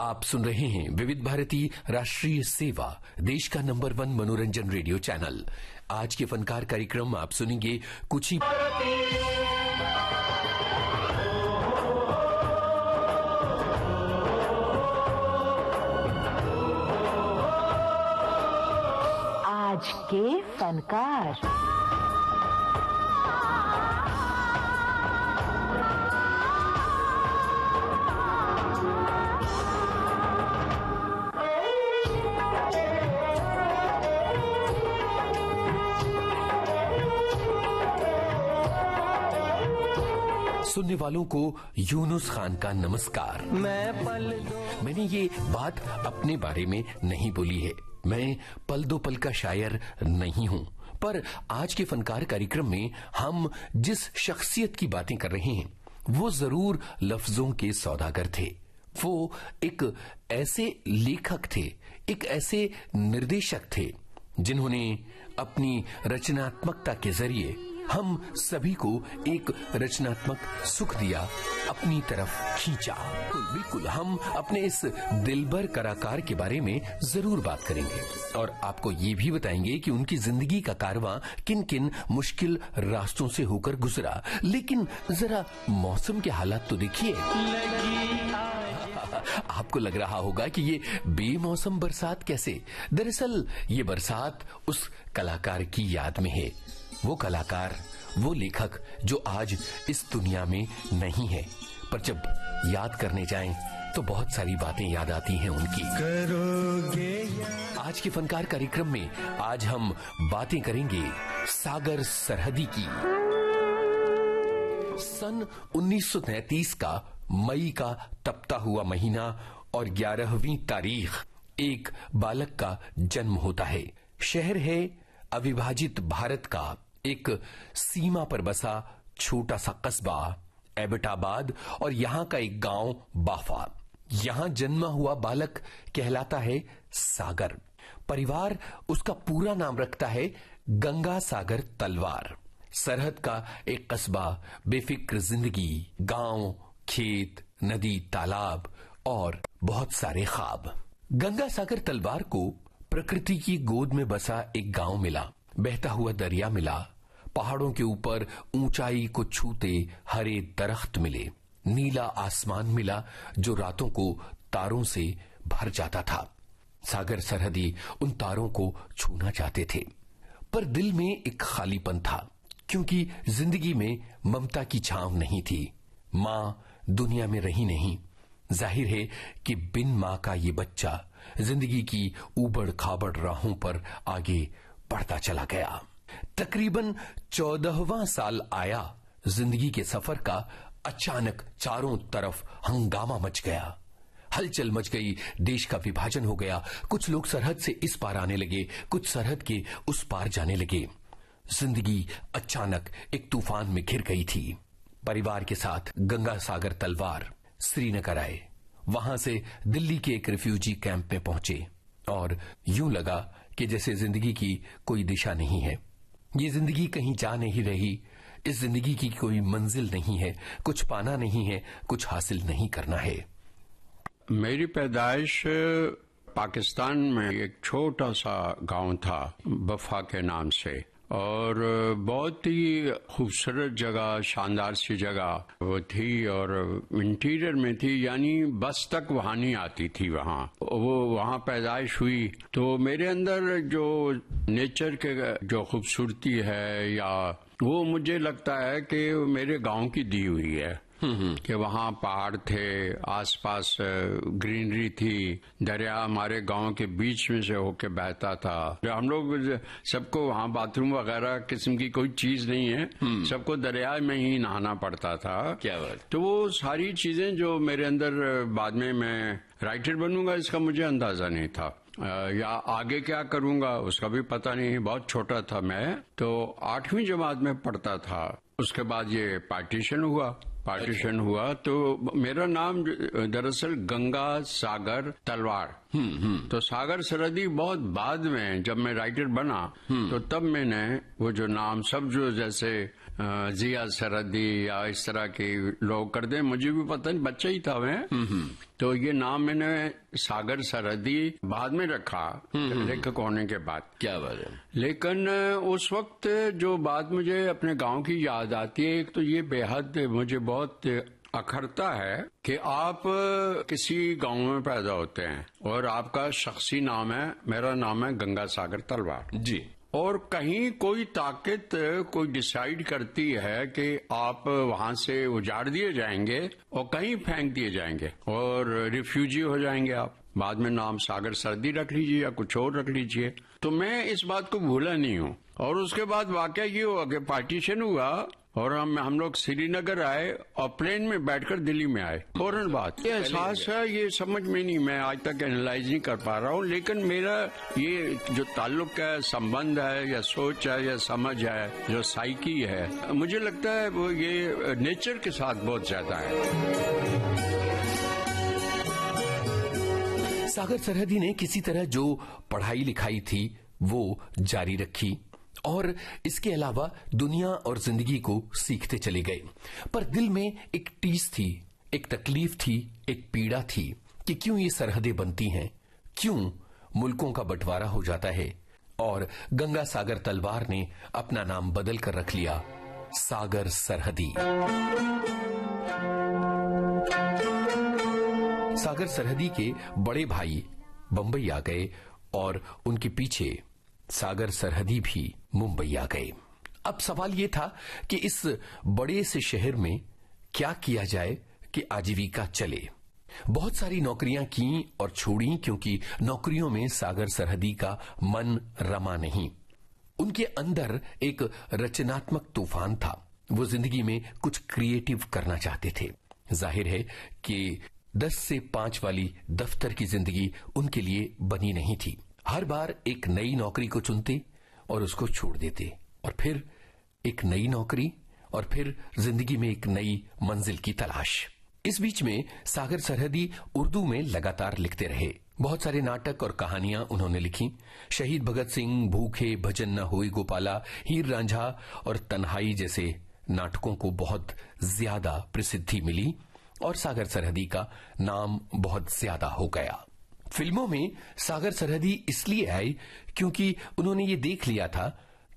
आप सुन रहे हैं विविध भारती राष्ट्रीय सेवा, देश का नंबर 1 मनोरंजन रेडियो चैनल। आज के फनकार कार्यक्रम आप सुनेंगे कुछ ही आज के फनकार। सुनने वालों को यूनुस खान का नमस्कार। मैंने ये बात अपने बारे में नहीं बोली है, मैं पल दो पल का शायर नहीं हूं, पर आज के फनकार कार्यक्रम में हम जिस शख्सियत की बातें कर रहे हैं वो जरूर लफ्जों के सौदागर थे। वो एक ऐसे लेखक थे, एक ऐसे निर्देशक थे जिन्होंने अपनी रचनात्मकता के जरिए हम सभी को एक रचनात्मक सुख दिया, अपनी तरफ खींचा। बिल्कुल हम अपने इस दिलबर कलाकार के बारे में जरूर बात करेंगे और आपको ये भी बताएंगे कि उनकी जिंदगी का कारवां किन किन मुश्किल रास्तों से होकर गुजरा। लेकिन जरा मौसम के हालात तो देखिए। आपको लग रहा होगा कि ये बेमौसम बरसात कैसे? दरअसल ये बरसात उस कलाकार की याद में है। वो कलाकार, वो लेखक जो आज इस दुनिया में नहीं है, पर जब याद करने जाएं तो बहुत सारी बातें याद आती हैं उनकी। करोगे आज के फनकार कार्यक्रम में आज हम बातें करेंगे सागर सरहदी की। सन 1933 का मई का तपता हुआ महीना और 11वीं तारीख एक बालक का जन्म होता है। शहर है अविभाजित भारत का एक सीमा पर बसा छोटा सा कस्बा एबटाबाद और यहाँ का एक गांव बाफा। यहाँ जन्मा हुआ बालक कहलाता है सागर। परिवार उसका पूरा नाम रखता है गंगा सागर तलवार। सरहद का एक कस्बा, बेफिक्र जिंदगी, गांव, खेत, नदी, तालाब और बहुत सारे ख्वाब। गंगा सागर तलवार को प्रकृति की गोद में बसा एक गांव मिला, बहता हुआ दरिया मिला, पहाड़ों के ऊपर ऊंचाई को छूते हरे दरख्त मिले, नीला आसमान मिला जो रातों को तारों से भर जाता था। सागर सरहदी उन तारों को छूना चाहते थे, पर दिल में एक खालीपन था, क्योंकि जिंदगी में ममता की छांव नहीं थी। मां दुनिया में रही नहीं। जाहिर है कि बिन मां का ये बच्चा जिंदगी की ऊबड़ खाबड़ राहों पर आगे बढ़ता चला गया। तकरीबन 14वां साल आया। जिंदगी के सफर का अचानक चारों तरफ हंगामा मच गया, हलचल मच गई, देश का विभाजन हो गया। कुछ लोग सरहद से इस पार आने लगे, कुछ सरहद के उस पार जाने लगे। जिंदगी अचानक एक तूफान में घिर गई थी। परिवार के साथ गंगा सागर तलवार श्रीनगर आए, वहां से दिल्ली के एक रिफ्यूजी कैंप में पहुंचे और यूं लगा कि जैसे जिंदगी की कोई दिशा नहीं है, ये जिंदगी कहीं जा नहीं रही, इस जिंदगी की कोई मंजिल नहीं है, कुछ पाना नहीं है, कुछ हासिल नहीं करना है। मेरी पैदाइश पाकिस्तान में एक छोटा सा गांव था बफा के नाम से, और बहुत ही खूबसूरत जगह, शानदार सी जगह वो थी और इंटीरियर में थी, यानी बस तक वहां नहीं आती थी। वहां पैदाइश हुई तो मेरे अंदर जो नेचर के जो खूबसूरती है, या वो मुझे लगता है कि मेरे गांव की दी हुई है कि वहाँ पहाड़ थे, आसपास ग्रीनरी थी, दरिया हमारे गांव के बीच में से होके बहता था। हम लोग सबको वहाँ बाथरूम वगैरह किस्म की कोई चीज नहीं है, सबको दरिया में ही नहाना पड़ता था। क्या बात। तो वो सारी चीजें जो मेरे अंदर, बाद में मैं राइटर बनूंगा इसका मुझे अंदाजा नहीं था, या आगे क्या करूंगा उसका भी पता नहीं। बहुत छोटा था मैं, तो 8वीं जमात में पढ़ता था। उसके बाद ये पार्टीशन हुआ तो मेरा नाम दरअसल गंगा सागर तलवार। तो सागर सरहदी बहुत बाद में जब मैं राइटर बना तो तब मैंने वो जो नाम सब जो जैसे जिया सरहदी या इस तरह के लोग करते हैं, मुझे भी पता नहीं, बच्चा ही था मैं। तो ये नाम मैंने सागर सरहदी बाद में रखा लेखक होने के बाद। क्या बात है। लेकिन उस वक्त जो बात मुझे अपने गांव की याद आती है, एक तो ये बेहद मुझे बहुत अखरता है कि आप किसी गांव में पैदा होते हैं और आपका शख्सी नाम है, मेरा नाम है गंगा सागर तलवार जी, और कहीं कोई ताकत कोई डिसाइड करती है कि आप वहां से उजाड़ दिए जाएंगे और कहीं फेंक दिए जाएंगे और रिफ्यूजी हो जाएंगे आप। बाद में नाम सागर सरहदी रख लीजिए या कुछ और रख लीजिए। तो मैं इस बात को भूला नहीं हूँ। और उसके बाद वाकया ये हुआ कि पार्टीशन हुआ और हम लोग श्रीनगर आए और प्लेन में बैठकर दिल्ली में आए। फौरन बात ये एहसास है, ये समझ में नहीं, मैं आज तक एनालाइज नहीं कर पा रहा हूँ। लेकिन मेरा ये जो ताल्लुक है, संबंध है या सोच है या समझ है, जो साइकी है, मुझे लगता है वो ये नेचर के साथ बहुत ज्यादा है। सागर सरहदी ने किसी तरह जो पढ़ाई लिखाई थी वो जारी रखी और इसके अलावा दुनिया और जिंदगी को सीखते चले गए। पर दिल में एक टीस थी, एक तकलीफ थी, एक पीड़ा थी कि क्यों ये सरहदें बनती हैं, क्यों मुल्कों का बंटवारा हो जाता है। और गंगा सागर तलवार ने अपना नाम बदल कर रख लिया सागर सरहदी। सागर सरहदी के बड़े भाई बंबई आ गए और उनके पीछे सागर सरहदी भी मुंबई आ गए। अब सवाल यह था कि इस बड़े से शहर में क्या किया जाए कि आजीविका चले। बहुत सारी नौकरियां की और छोड़ी क्योंकि नौकरियों में सागर सरहदी का मन रमा नहीं। उनके अंदर एक रचनात्मक तूफान था। वो जिंदगी में कुछ क्रिएटिव करना चाहते थे। जाहिर है कि 10 से 5 वाली दफ्तर की जिंदगी उनके लिए बनी नहीं थी। हर बार एक नई नौकरी को चुनते और उसको छोड़ देते और फिर एक नई नौकरी और फिर जिंदगी में एक नई मंजिल की तलाश। इस बीच में सागर सरहदी उर्दू में लगातार लिखते रहे। बहुत सारे नाटक और कहानियां उन्होंने लिखी। शहीद भगत सिंह, भूखे, भजन न होई गोपाला, हीर रांझा और तन्हाई जैसे नाटकों को बहुत ज्यादा प्रसिद्धि मिली और सागर सरहदी का नाम बहुत ज्यादा हो गया। फिल्मों में सागर सरहदी इसलिए आए क्योंकि उन्होंने ये देख लिया था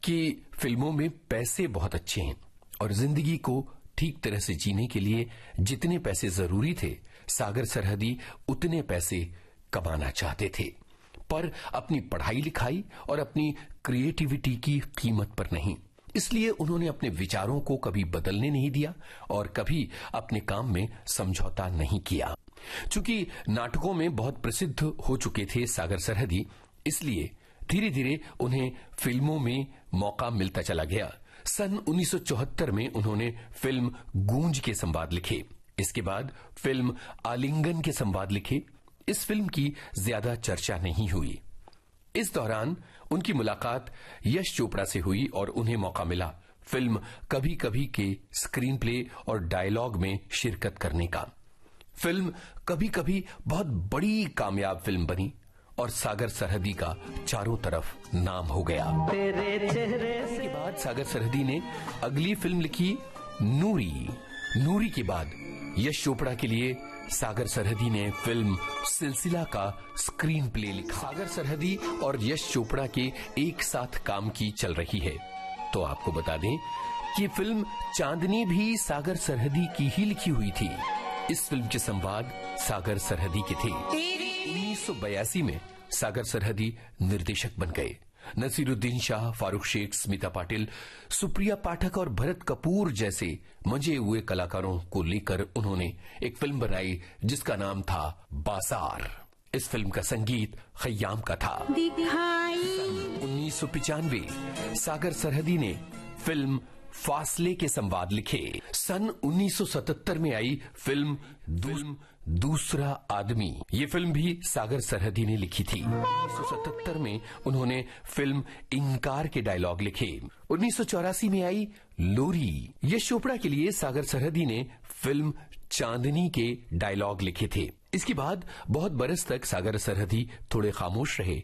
कि फिल्मों में पैसे बहुत अच्छे हैं और जिंदगी को ठीक तरह से जीने के लिए जितने पैसे जरूरी थे, सागर सरहदी उतने पैसे कमाना चाहते थे, पर अपनी पढ़ाई लिखाई और अपनी क्रिएटिविटी की कीमत पर नहीं। इसलिए उन्होंने अपने विचारों को कभी बदलने नहीं दिया और कभी अपने काम में समझौता नहीं किया। चूंकि नाटकों में बहुत प्रसिद्ध हो चुके थे सागर सरहदी, इसलिए धीरे धीरे उन्हें फिल्मों में मौका मिलता चला गया। सन 1974 में उन्होंने फिल्म गूंज के संवाद लिखे। इसके बाद फिल्म आलिंगन के संवाद लिखे। इस फिल्म की ज्यादा चर्चा नहीं हुई। इस दौरान उनकी मुलाकात यश चोपड़ा से हुई और उन्हें मौका मिला फिल्म कभी कभी के स्क्रीन प्ले और डायलॉग में शिरकत करने का। फिल्म कभी कभी बहुत बड़ी कामयाब फिल्म बनी और सागर सरहदी का चारों तरफ नाम हो गया। इसके बाद सागर सरहदी ने अगली फिल्म लिखी नूरी। नूरी के बाद यश चोपड़ा के लिए सागर सरहदी ने फिल्म सिलसिला का स्क्रीन प्ले लिखा। सागर सरहदी और यश चोपड़ा के एक साथ काम की चल रही है तो आपको बता दें कि फिल्म चांदनी भी सागर सरहदी की ही लिखी हुई थी। इस फिल्म के संवाद सागर सरहदी के थे। 1982 में सागर सरहदी निर्देशक बन गए। नसीरुद्दीन शाह, फारूक शेख, स्मिता पाटिल, सुप्रिया पाठक और भरत कपूर जैसे मंजे हुए कलाकारों को लेकर उन्होंने एक फिल्म बनाई जिसका नाम था बाजार। इस फिल्म का संगीत खय्याम का था। 1995 सागर सरहदी ने फिल्म फासले के संवाद लिखे। सन 1977 में आई फिल्म दूसरा आदमी, ये फिल्म भी सागर सरहदी ने लिखी थी। 1977 में उन्होंने फिल्म इनकार के डायलॉग लिखे। 1984 में आई लोरी। यश चोपड़ा के लिए सागर सरहदी ने फिल्म चांदनी के डायलॉग लिखे थे। इसके बाद बहुत बरस तक सागर सरहदी थोड़े खामोश रहे,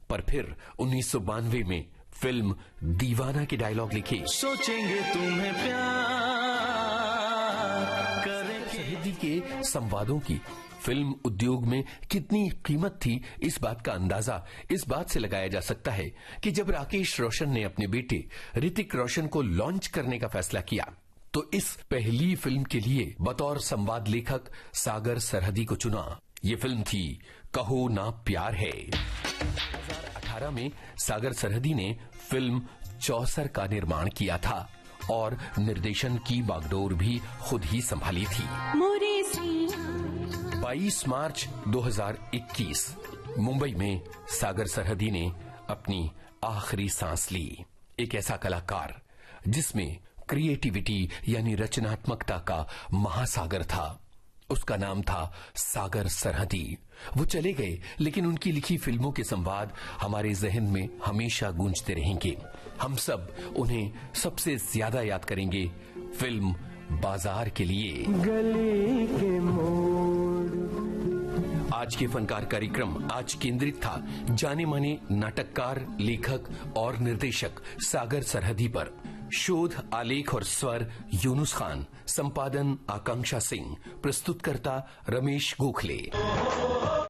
पर फिर 1992 में फिल्म दीवाना के डायलॉग लिखे। सोचेंगे तुम्हें प्यार करेंगे। सरहदी के संवादों की फिल्म उद्योग में कितनी कीमत थी, इस बात का अंदाजा इस बात से लगाया जा सकता है कि जब राकेश रोशन ने अपने बेटे ऋतिक रोशन को लॉन्च करने का फैसला किया तो इस पहली फिल्म के लिए बतौर संवाद लेखक सागर सरहदी को चुना। ये फिल्म थी कहो ना प्यार है। 2018 में सागर सरहदी ने फिल्म चौसर का निर्माण किया था और निर्देशन की बागडोर भी खुद ही संभाली थी। 22 मार्च 2021 मुंबई में सागर सरहदी ने अपनी आखिरी सांस ली। एक ऐसा कलाकार जिसमें क्रिएटिविटी यानी रचनात्मकता का महासागर था, उसका नाम था सागर सरहदी। वो चले गए, लेकिन उनकी लिखी फिल्मों के संवाद हमारे जहन में हमेशा गूंजते रहेंगे। हम सब उन्हें सबसे ज्यादा याद करेंगे फिल्म बाजार के लिए। गली के मोड़। आज के फनकार कार्यक्रम आज केंद्रित था जाने माने नाटककार, लेखक और निर्देशक सागर सरहदी पर। शोध, आलेख और स्वर यूनुस खान, संपादन आकांक्षा सिंह, प्रस्तुतकर्ता रमेश गोखले।